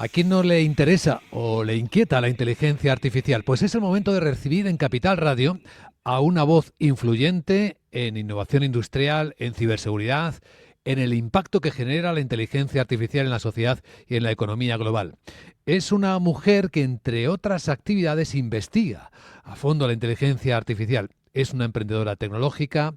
¿A quién no le interesa o le inquieta la inteligencia artificial? Pues es el momento de recibir en Capital Radio a una voz influyente en innovación industrial, en ciberseguridad, en el impacto que genera la inteligencia artificial en la sociedad y en la economía global. Es una mujer que, entre otras actividades, investiga a fondo la inteligencia artificial. Es una emprendedora tecnológica,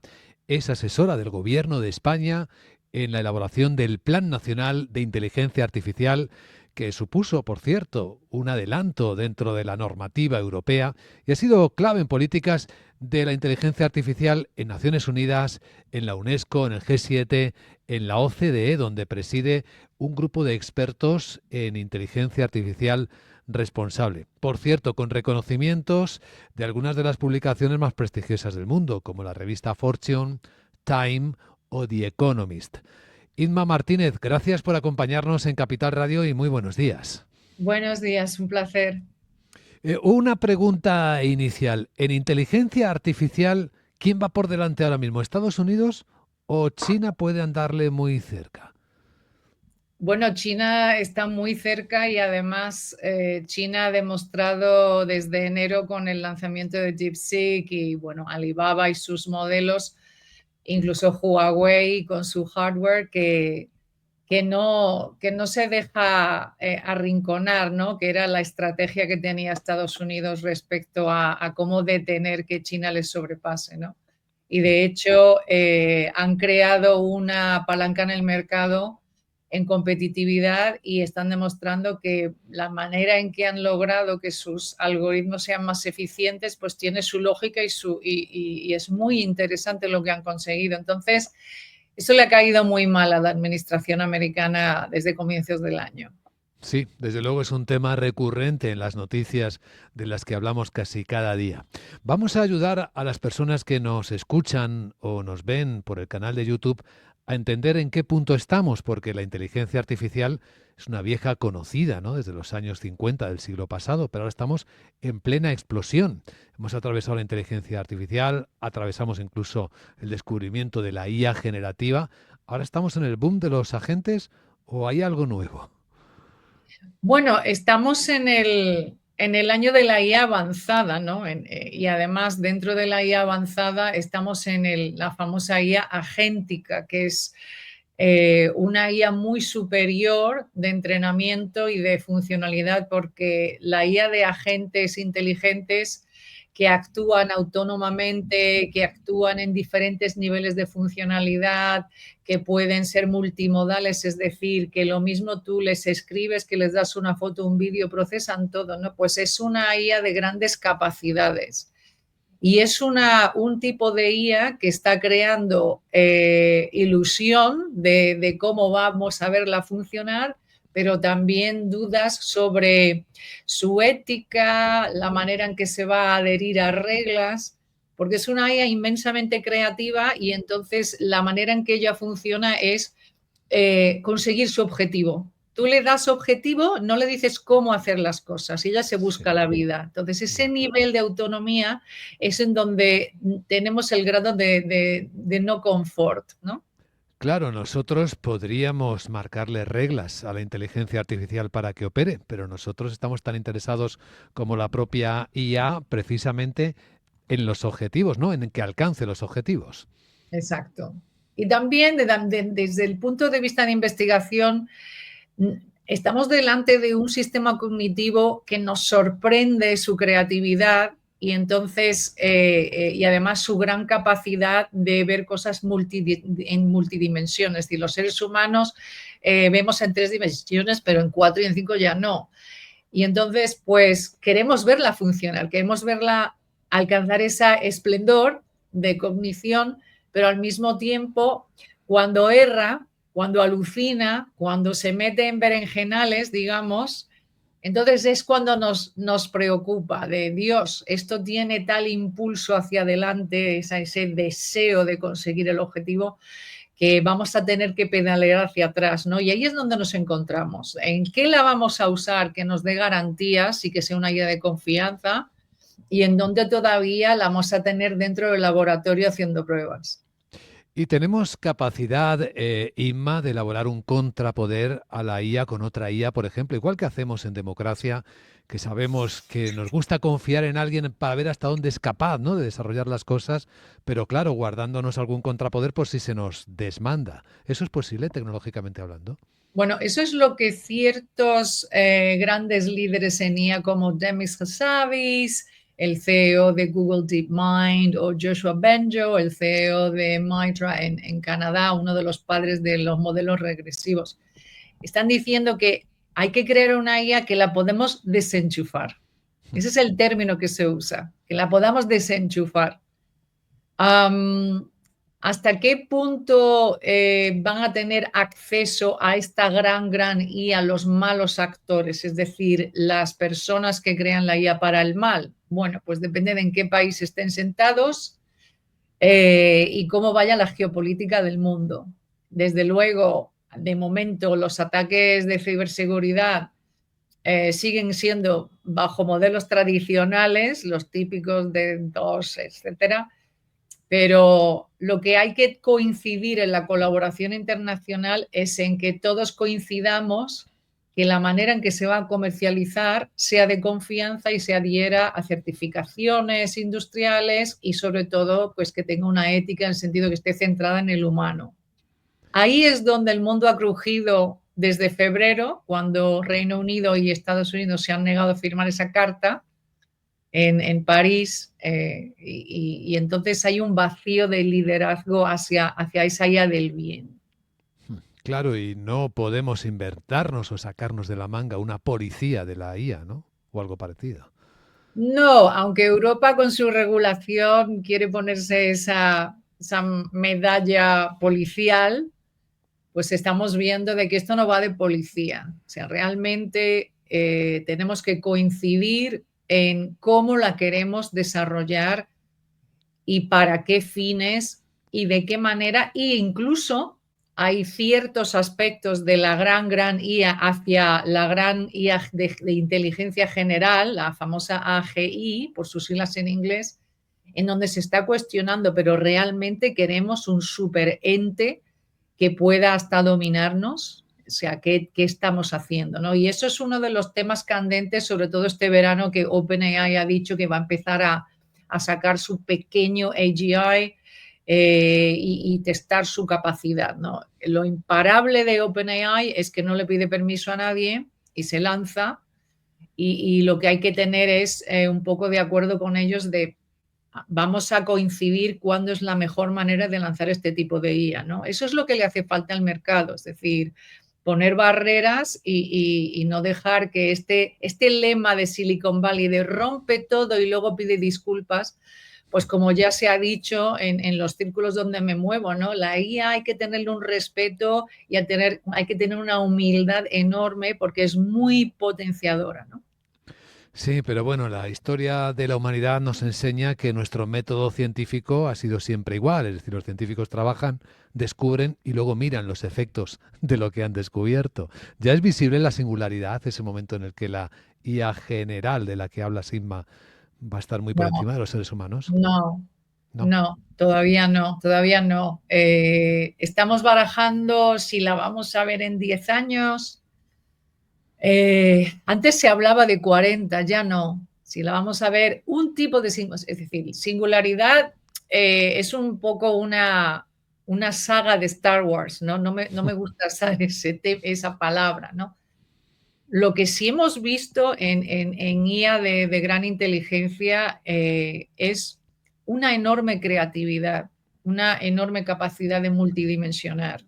es asesora del Gobierno de España en la elaboración del Plan Nacional de Inteligencia Artificial, que supuso, por cierto, un adelanto dentro de la normativa europea y ha sido clave en políticas de la inteligencia artificial en Naciones Unidas, en la UNESCO, en el G7, en la OCDE, donde preside un grupo de expertos en inteligencia artificial responsable. Por cierto, con reconocimientos de algunas de las publicaciones más prestigiosas del mundo, como la revista Fortune, Time o The Economist. Inma Martínez, gracias por acompañarnos en Capital Radio y muy buenos días. Buenos días, un placer. Una pregunta inicial. En inteligencia artificial, ¿quién va por delante ahora mismo? ¿Estados Unidos o China puede andarle muy cerca? Bueno, China está muy cerca y además China ha demostrado desde enero con el lanzamiento de DeepSeek y bueno, Alibaba y sus modelos, incluso Huawei con su hardware, que no se deja arrinconar, ¿no? Que era la estrategia que tenía Estados Unidos respecto a cómo detener que China les sobrepase, ¿no? Y de hecho han creado una palanca en el mercado en competitividad y están demostrando que la manera en que han logrado que sus algoritmos sean más eficientes, pues tiene su lógica y es muy interesante lo que han conseguido. Entonces, eso le ha caído muy mal a la administración americana desde comienzos del año. Sí, desde luego es un tema recurrente en las noticias de las que hablamos casi cada día. Vamos a ayudar a las personas que nos escuchan o nos ven por el canal de YouTube a entender en qué punto estamos, porque la inteligencia artificial es una vieja conocida, ¿no? Desde los años 50 del siglo pasado, pero ahora estamos en plena explosión. Hemos atravesado la inteligencia artificial, atravesamos incluso el descubrimiento de la IA generativa. Ahora estamos en el boom de los agentes, ¿o hay algo nuevo? Bueno, estamos en el año de la IA avanzada, ¿no? Y además, dentro de la IA avanzada, estamos en la famosa IA agéntica, que es una IA muy superior de entrenamiento y de funcionalidad, porque la IA de agentes inteligentes que actúan autónomamente, que actúan en diferentes niveles de funcionalidad, que pueden ser multimodales, es decir, que lo mismo tú les escribes, que les das una foto, un vídeo, procesan todo, ¿no? Pues es una IA de grandes capacidades. Y es un tipo de IA que está creando ilusión de cómo vamos a verla funcionar, pero también dudas sobre su ética, la manera en que se va a adherir a reglas, porque es una IA inmensamente creativa y entonces la manera en que ella funciona es conseguir su objetivo. Tú le das objetivo, no le dices cómo hacer las cosas, ella se Sí, busca la vida. Entonces, ese ya. nivel de autonomía es en donde tenemos el grado de no confort, ¿no? Claro, nosotros podríamos marcarle reglas a la inteligencia artificial para que opere, pero nosotros estamos tan interesados como la propia IA precisamente en los objetivos, ¿no? En que alcance los objetivos. Exacto. Y también desde el punto de vista de investigación, estamos delante de un sistema cognitivo que nos sorprende su creatividad y entonces, y además su gran capacidad de ver cosas en multidimensiones. Es decir, los seres humanos vemos en 3 dimensiones, pero en 4 y en 5 ya no. Y entonces, pues queremos verla funcionar, queremos verla alcanzar ese esplendor de cognición, pero al mismo tiempo, cuando erra, cuando alucina, cuando se mete en berenjenales, digamos, entonces es cuando nos preocupa de Dios, esto tiene tal impulso hacia adelante, ese deseo de conseguir el objetivo, que vamos a tener que pedalear hacia atrás, ¿no? Y ahí es donde nos encontramos. ¿En qué la vamos a usar que nos dé garantías y que sea una guía de confianza? Y en dónde todavía la vamos a tener dentro del laboratorio haciendo pruebas. Y tenemos capacidad, Inma, de elaborar un contrapoder a la IA con otra IA, por ejemplo, igual que hacemos en democracia, que sabemos que nos gusta confiar en alguien para ver hasta dónde es capaz, ¿no?, de desarrollar las cosas, pero claro, guardándonos algún contrapoder por si se nos desmanda. ¿Eso es posible tecnológicamente hablando? Bueno, eso es lo que ciertos grandes líderes en IA como Demis Hassabis, el CEO de Google DeepMind, o Joshua Bengio, el CEO de Mitra en Canadá, uno de los padres de los modelos regresivos, están diciendo que hay que crear una IA que la podemos desenchufar. Ese es el término que se usa, que la podamos desenchufar. ¿Hasta qué punto van a tener acceso a esta gran IA los malos actores, es decir, las personas que crean la IA para el mal? Bueno, pues depende de en qué país estén sentados y cómo vaya la geopolítica del mundo. Desde luego, de momento, los ataques de ciberseguridad siguen siendo bajo modelos tradicionales, los típicos de DOS, etcétera, pero lo que hay que coincidir en la colaboración internacional es en que todos coincidamos que la manera en que se va a comercializar sea de confianza y se adhiera a certificaciones industriales y sobre todo pues que tenga una ética en el sentido que esté centrada en el humano. Ahí es donde el mundo ha crujido desde febrero, cuando Reino Unido y Estados Unidos se han negado a firmar esa carta en París, y entonces hay un vacío de liderazgo hacia esa IA del bien. Claro, y no podemos inventarnos o sacarnos de la manga una policía de la IA, ¿no? O algo parecido. No, aunque Europa con su regulación quiere ponerse esa medalla policial, pues estamos viendo de que esto no va de policía. O sea, realmente tenemos que coincidir en cómo la queremos desarrollar y para qué fines y de qué manera, e incluso hay ciertos aspectos de la gran IA hacia la gran IA de inteligencia general, la famosa AGI, por sus siglas en inglés, en donde se está cuestionando, pero realmente queremos un superente que pueda hasta dominarnos. O sea, ¿qué estamos haciendo? ¿No? Y eso es uno de los temas candentes, sobre todo este verano, que OpenAI ha dicho que va a empezar a sacar su pequeño AGI y testar su capacidad, ¿no? Lo imparable de OpenAI es que no le pide permiso a nadie y se lanza, y lo que hay que tener es un poco de acuerdo con ellos de vamos a coincidir cuándo es la mejor manera de lanzar este tipo de IA, ¿no? Eso es lo que le hace falta al mercado, es decir, poner barreras y no dejar que este lema de Silicon Valley de rompe todo y luego pide disculpas, pues como ya se ha dicho en los círculos donde me muevo, ¿no? La IA hay que tenerle un respeto y hay que tener una humildad enorme porque es muy potenciadora, ¿no? Sí, pero bueno, la historia de la humanidad nos enseña que nuestro método científico ha sido siempre igual. Es decir, los científicos trabajan, descubren y luego miran los efectos de lo que han descubierto. Ya es visible la singularidad, ese momento en el que la IA general de la que habla Sigma va a estar muy por No, encima de los seres humanos. no, ¿No? no, todavía no, todavía no. Estamos barajando si la vamos a ver en 10 años. Antes se hablaba de 40, ya no. Si la vamos a ver, un tipo de es decir, singularidad es un poco una saga de Star Wars, ¿no? No me gusta esa palabra, ¿no? Lo que sí hemos visto en IA de gran inteligencia es una enorme creatividad, una enorme capacidad de multidimensionar.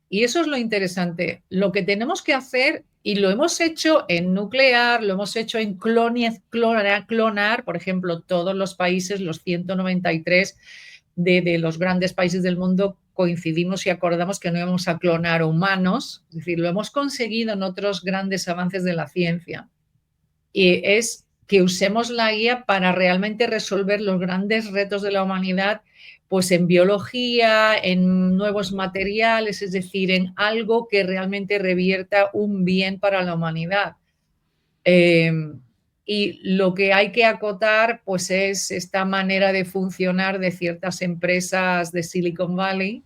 Y eso es lo interesante. Lo que tenemos que hacer, y lo hemos hecho en nuclear, lo hemos hecho en clonar, por ejemplo, todos los países, los 193 de los grandes países del mundo, coincidimos y acordamos que no íbamos a clonar humanos. Es decir, lo hemos conseguido en otros grandes avances de la ciencia. Y es que usemos la guía para realmente resolver los grandes retos de la humanidad, pues en biología, en nuevos materiales, es decir, en algo que realmente revierta un bien para la humanidad. Y lo que hay que acotar, pues, es esta manera de funcionar de ciertas empresas de Silicon Valley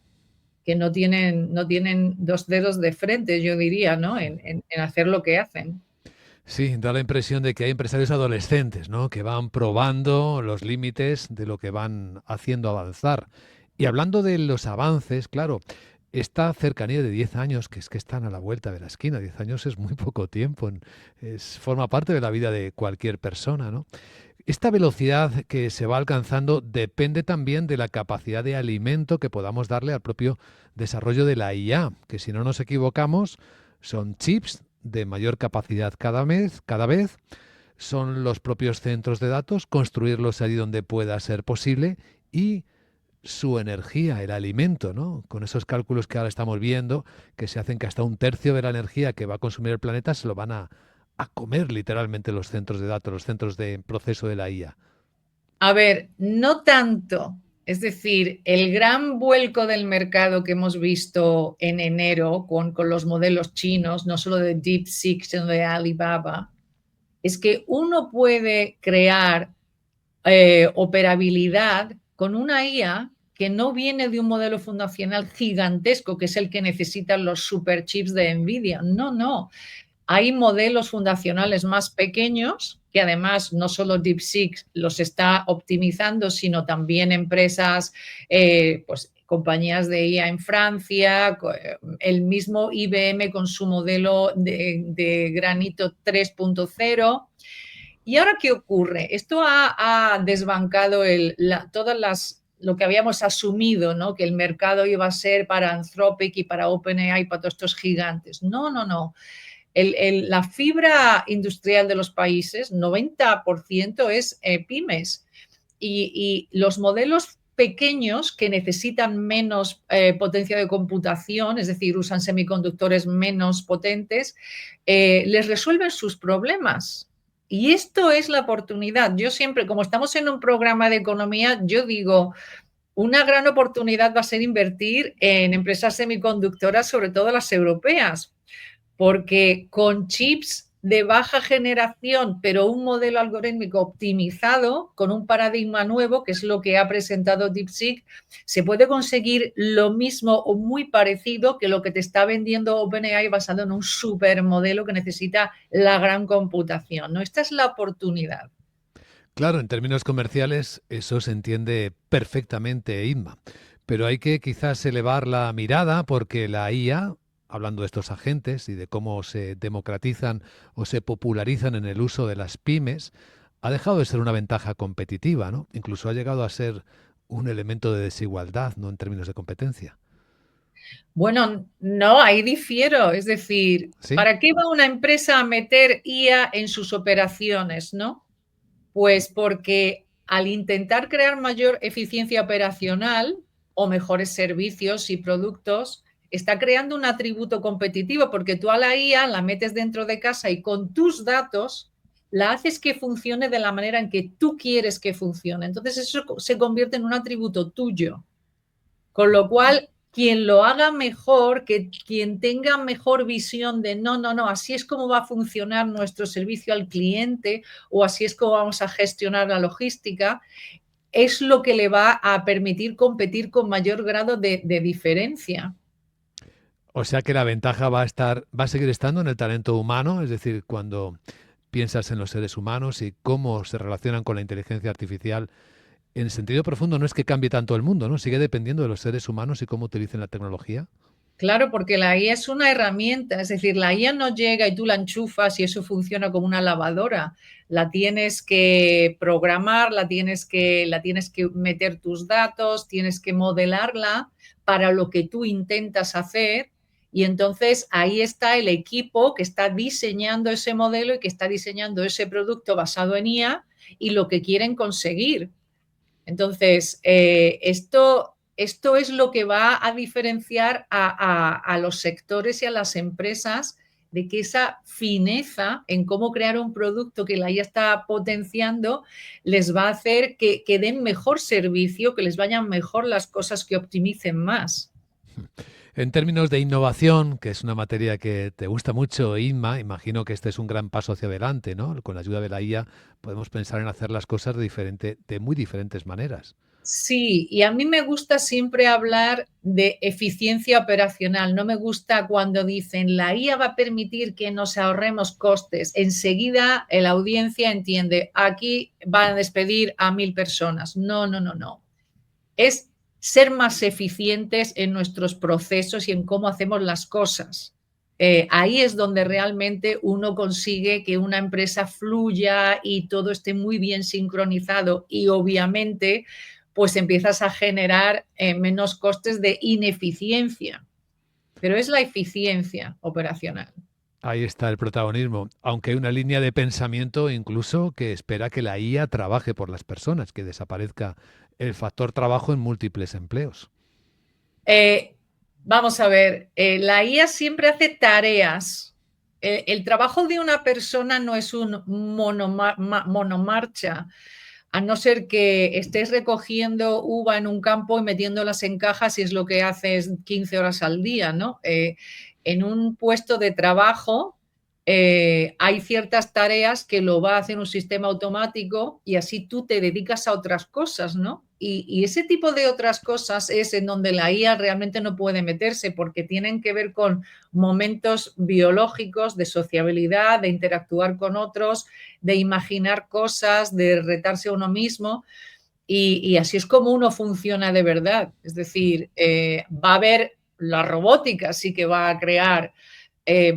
que no tienen dos dedos de frente, yo diría, ¿no? En hacer lo que hacen. Sí, da la impresión de que hay empresarios adolescentes, ¿no? Que van probando los límites de lo que van haciendo avanzar. Y hablando de los avances, claro, esta cercanía de 10 años, que es que están a la vuelta de la esquina, 10 años es muy poco tiempo, forma parte de la vida de cualquier persona, ¿no? Esta velocidad que se va alcanzando depende también de la capacidad de alimento que podamos darle al propio desarrollo de la IA, que si no nos equivocamos, son chips de mayor capacidad cada vez, son los propios centros de datos, construirlos allí donde pueda ser posible y su energía, el alimento, ¿no? Con esos cálculos que ahora estamos viendo, que se hacen que hasta un tercio de la energía que va a consumir el planeta se lo van a comer literalmente los centros de datos, los centros de proceso de la IA. A ver, no tanto. Es decir, el gran vuelco del mercado que hemos visto en enero con los modelos chinos, no solo de DeepSeek, sino de Alibaba, es que uno puede crear operabilidad con una IA que no viene de un modelo fundacional gigantesco, que es el que necesitan los superchips de NVIDIA. No, no. Hay modelos fundacionales más pequeños que además no solo DeepSeek los está optimizando, sino también empresas, pues compañías de IA en Francia, el mismo IBM con su modelo de Granito 3.0. ¿Y ahora qué ocurre? Esto ha desbancado todas lo que habíamos asumido, ¿no? Que el mercado iba a ser para Anthropic y para OpenAI, para todos estos gigantes. No, no, no. La fibra industrial de los países, 90% es pymes. Y los modelos pequeños que necesitan menos potencia de computación, es decir, usan semiconductores menos potentes, les resuelven sus problemas. Y esto es la oportunidad. Yo siempre, como estamos en un programa de economía, yo digo, una gran oportunidad va a ser invertir en empresas semiconductoras, sobre todo las europeas, porque con chips de baja generación, pero un modelo algorítmico optimizado con un paradigma nuevo, que es lo que ha presentado DeepSeek, se puede conseguir lo mismo o muy parecido que lo que te está vendiendo OpenAI basado en un supermodelo que necesita la gran computación, ¿no? Esta es la oportunidad. Claro, en términos comerciales eso se entiende perfectamente, Inma, pero hay que quizás elevar la mirada porque la IA, hablando de estos agentes y de cómo se democratizan o se popularizan en el uso de las pymes, ha dejado de ser una ventaja competitiva, ¿no? Incluso ha llegado a ser un elemento de desigualdad, ¿no? En términos de competencia. Bueno, no, ahí difiero. Es decir, ¿Sí? ¿para qué va una empresa a meter IA en sus operaciones, no? Pues porque al intentar crear mayor eficiencia operacional o mejores servicios y productos, está creando un atributo competitivo porque tú a la IA la metes dentro de casa y con tus datos la haces que funcione de la manera en que tú quieres que funcione. Entonces eso se convierte en un atributo tuyo. Con lo cual, quien lo haga mejor, que quien tenga mejor visión de no, no, no, así es como va a funcionar nuestro servicio al cliente o así es como vamos a gestionar la logística, es lo que le va a permitir competir con mayor grado de diferencia. O sea que la ventaja va a seguir estando en el talento humano, es decir, cuando piensas en los seres humanos y cómo se relacionan con la inteligencia artificial, en sentido profundo no es que cambie tanto el mundo, ¿no? Sigue dependiendo de los seres humanos y cómo utilicen la tecnología. Claro, porque la IA es una herramienta, es decir, la IA no llega y tú la enchufas y eso funciona como una lavadora. La tienes que programar, la tienes que meter tus datos, tienes que modelarla para lo que tú intentas hacer. Y entonces ahí está el equipo que está diseñando ese modelo y que está diseñando ese producto basado en IA y lo que quieren conseguir. Entonces, esto es lo que va a diferenciar a los sectores y a las empresas de que esa fineza en cómo crear un producto que la IA está potenciando les va a hacer que den mejor servicio, que les vayan mejor las cosas, que optimicen más. En términos de innovación, que es una materia que te gusta mucho, Inma, imagino que este es un gran paso hacia adelante, ¿no? Con la ayuda de la IA podemos pensar en hacer las cosas de muy diferentes maneras. Sí, y a mí me gusta siempre hablar de eficiencia operacional. No me gusta cuando dicen la IA va a permitir que nos ahorremos costes. Enseguida la audiencia entiende, aquí van a despedir a 1000 personas. No, no, no, no. Es ser más eficientes en nuestros procesos y en cómo hacemos las cosas. Ahí es donde realmente uno consigue que una empresa fluya y todo esté muy bien sincronizado y obviamente pues empiezas a generar menos costes de ineficiencia, pero es la eficiencia operacional. Ahí está el protagonismo, aunque hay una línea de pensamiento incluso que espera que la IA trabaje por las personas, que desaparezca el factor trabajo en múltiples empleos. Eh, Vamos a ver, la IA siempre hace tareas. El trabajo de una persona no es un monomarcha, a no ser que estés recogiendo uva en un campo y metiéndolas en cajas y es lo que haces 15 horas al día, ¿no? En un puesto de trabajo hay ciertas tareas que lo va a hacer un sistema automático y así tú te dedicas a otras cosas, ¿no? Y ese tipo de otras cosas es en donde la IA realmente no puede meterse porque tienen que ver con momentos biológicos de sociabilidad, de interactuar con otros, de imaginar cosas, de retarse a uno mismo. Y así es como uno funciona de verdad. Es decir, va a haber la robótica, sí que va a crear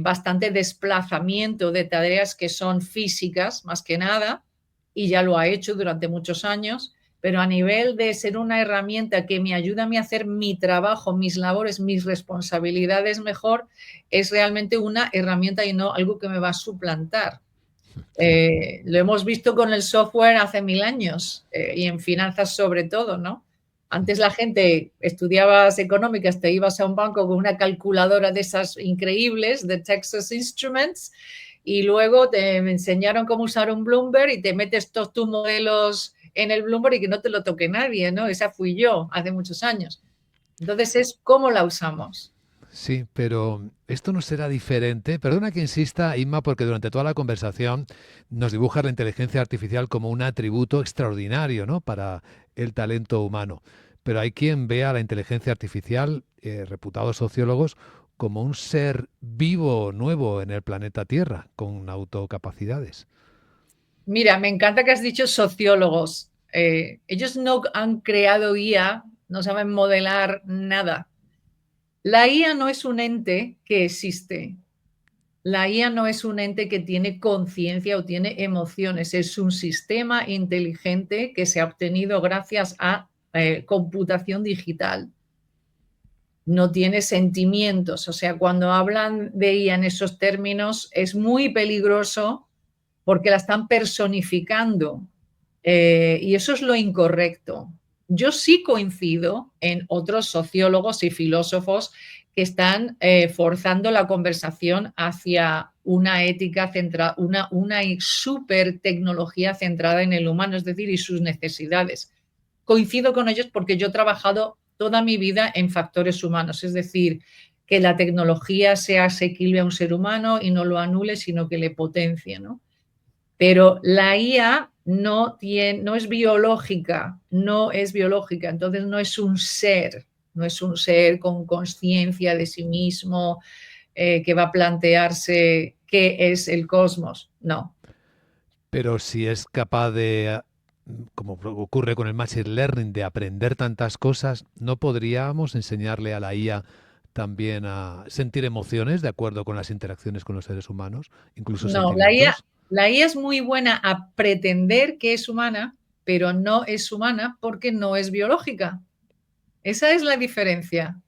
bastante desplazamiento de tareas que son físicas, más que nada, y ya lo ha hecho durante muchos años, pero a nivel de ser una herramienta que me ayuda a mí a hacer mi trabajo, mis labores, mis responsabilidades mejor, es realmente una herramienta y no algo que me va a suplantar. Lo hemos visto con el software hace 1000 años y en finanzas sobre todo, ¿no? Antes la gente estudiabas económicas, te ibas a un banco con una calculadora de esas increíbles de Texas Instruments y luego te enseñaron cómo usar un Bloomberg y te metes todos tus modelos en el Bloomberg y que no te lo toque nadie, ¿no? Esa fui yo hace muchos años. Entonces es cómo la usamos. Sí, pero esto no será diferente. Perdona que insista, Inma, porque durante toda la conversación nos dibuja la inteligencia artificial como un atributo extraordinario, ¿no? Para el talento humano. Pero hay quien ve a la inteligencia artificial, reputados sociólogos, como un ser vivo, nuevo en el planeta Tierra, con autocapacidades. Mira, me encanta que has dicho sociólogos. Ellos no han creado IA, no saben modelar nada. La IA no es un ente que existe. La IA no es un ente que tiene conciencia o tiene emociones. Es un sistema inteligente que se ha obtenido gracias a computación digital. No tiene sentimientos. O sea, cuando hablan de IA en esos términos es muy peligroso porque la están personificando y eso es lo incorrecto. Yo sí coincido en otros sociólogos y filósofos que están forzando la conversación hacia una ética centrada, una super tecnología centrada en el humano, es decir, y sus necesidades. Coincido con ellos porque yo he trabajado toda mi vida en factores humanos, es decir, que la tecnología sea asequible a un ser humano y no lo anule, sino que le potencie, ¿no? Pero la IA no es biológica, no es biológica, entonces no es un ser, no es un ser con conciencia de sí mismo que va a plantearse qué es el cosmos, no. Pero si es capaz de, como ocurre con el Machine Learning, de aprender tantas cosas, ¿no podríamos enseñarle a la IA también a sentir emociones de acuerdo con las interacciones con los seres humanos, incluso No, sentimientos? la IA es muy buena a pretender que es humana, pero no es humana porque no es biológica. Esa es la diferencia.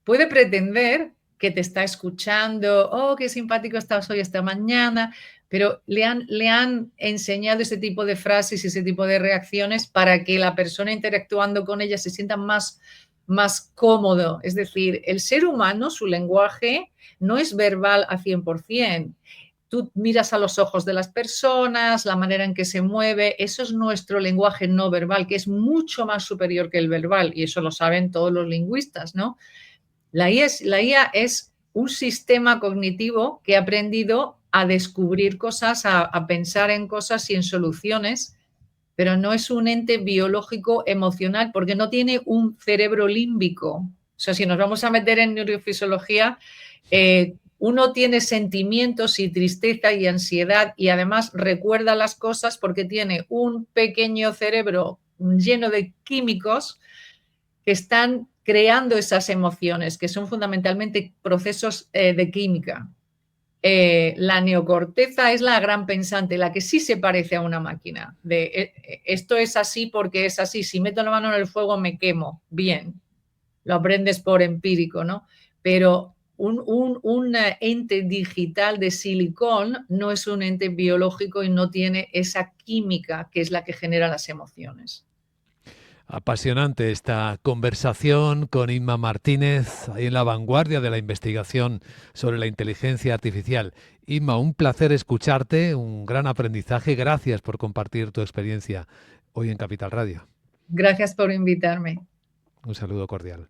Puede pretender que te está escuchando, oh, qué simpático estás hoy esta mañana, pero le han enseñado ese tipo de frases y ese tipo de reacciones para que la persona interactuando con ella se sienta más cómodo. Es decir, el ser humano, su lenguaje no es verbal a 100%. Tú miras a los ojos de las personas, la manera en que se mueve, eso es nuestro lenguaje no verbal, que es mucho más superior que el verbal, y eso lo saben todos los lingüistas, ¿no? La IA es un sistema cognitivo que ha aprendido a descubrir cosas, a pensar en cosas y en soluciones, pero no es un ente biológico emocional porque no tiene un cerebro límbico. O sea, si nos vamos a meter en neurofisiología, uno tiene sentimientos y tristeza y ansiedad y además recuerda las cosas porque tiene un pequeño cerebro lleno de químicos que están creando esas emociones, que son fundamentalmente procesos de química. La neocorteza es la gran pensante, la que sí se parece a una máquina. Esto es así porque es así. Si meto la mano en el fuego me quemo. Bien, lo aprendes por empírico, ¿no? Pero un ente digital de silicón no es un ente biológico y no tiene esa química que es la que genera las emociones. Apasionante esta conversación con Inma Martínez, ahí en la vanguardia de la investigación sobre la inteligencia artificial. Inma, un placer escucharte, un gran aprendizaje. Gracias por compartir tu experiencia hoy en Capital Radio. Gracias por invitarme. Un saludo cordial.